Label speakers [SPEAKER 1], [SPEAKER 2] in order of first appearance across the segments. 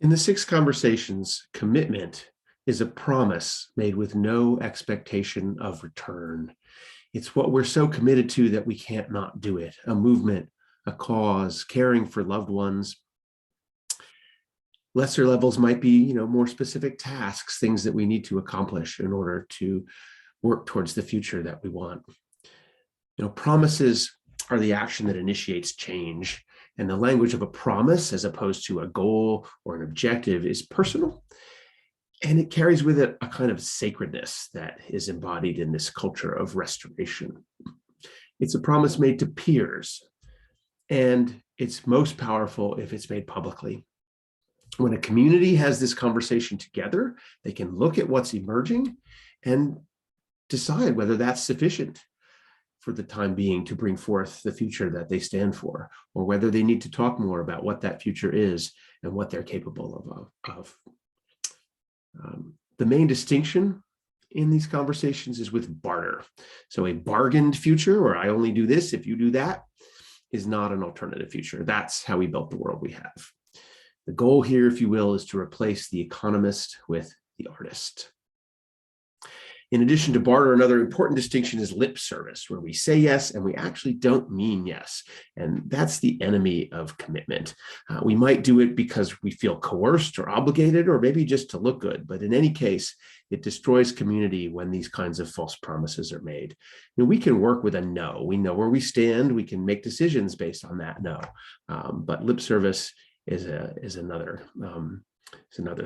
[SPEAKER 1] In the six conversations, commitment is a promise made with no expectation of return. It's what we're so committed to that we can't not do it. A movement, a cause, caring for loved ones. Lesser levels might be, more specific tasks, things that we need to accomplish in order to work towards the future that we want. Promises are the action that initiates change. And the language of a promise, as opposed to a goal or an objective, is personal. And it carries with it a kind of sacredness that is embodied in this culture of restoration. It's a promise made to peers, and it's most powerful if it's made publicly. When a community has this conversation together, they can look at what's emerging and decide whether that's sufficient for the time being to bring forth the future that they stand for, or whether they need to talk more about what that future is and what they're capable of. The main distinction in these conversations is with barter. So a bargained future, or I only do this if you do that, is not an alternative future. That's how we built the world we have. The goal here, if you will, is to replace the economist with the artist. In addition to barter, another important distinction is lip service, where we say yes and we actually don't mean yes. And that's the enemy of commitment. We might do it because we feel coerced or obligated, or maybe just to look good. But in any case, it destroys community when these kinds of false promises are made. We can work with a no. We know where we stand. We can make decisions based on that no. But lip service is another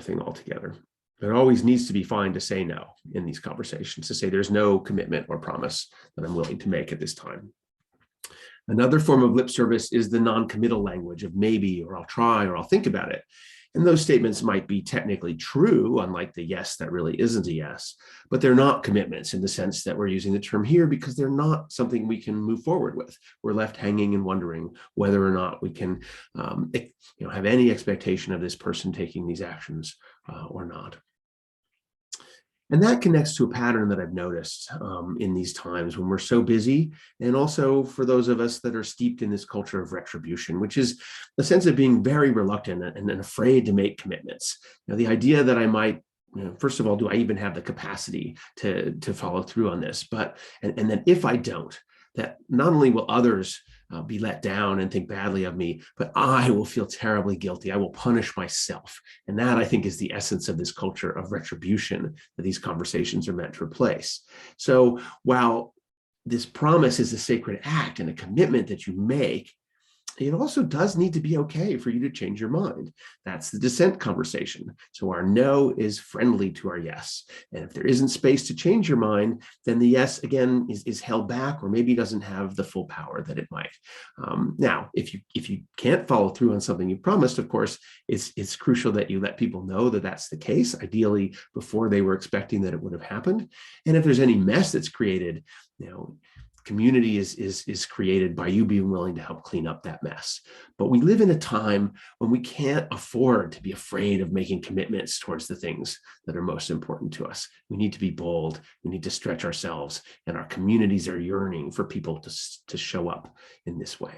[SPEAKER 1] thing altogether. There always needs to be fine to say no in these conversations, to say there's no commitment or promise that I'm willing to make at this time. Another form of lip service is the non-committal language of maybe, or I'll try, or I'll think about it. And those statements might be technically true, unlike the yes that really isn't a yes, but they're not commitments in the sense that we're using the term here, because they're not something we can move forward with. We're left hanging and wondering whether or not we can have any expectation of this person taking these actions or not. And that connects to a pattern that I've noticed in these times when we're so busy, and also for those of us that are steeped in this culture of retribution, which is the sense of being very reluctant and afraid to make commitments. The idea that I might, first of all, do I even have the capacity to follow through on this? But and then if I don't, that not only will others be let down and think badly of me, but I will feel terribly guilty. I will punish myself. And that, I think, is the essence of this culture of retribution that these conversations are meant to replace. So while this promise is a sacred act and a commitment that you make, it also does need to be okay for you to change your mind. That's the dissent conversation. So our no is friendly to our yes. And if there isn't space to change your mind, then the yes, again, is held back, or maybe doesn't have the full power that it might. Now, if you can't follow through on something you promised, of course, it's crucial that you let people know that that's the case, ideally before they were expecting that it would have happened. And if there's any mess that's created, community is created by you being willing to help clean up that mess. But we live in a time when we can't afford to be afraid of making commitments towards the things that are most important to us. We need to be bold. We need to stretch ourselves, and our communities are yearning for people to show up in this way.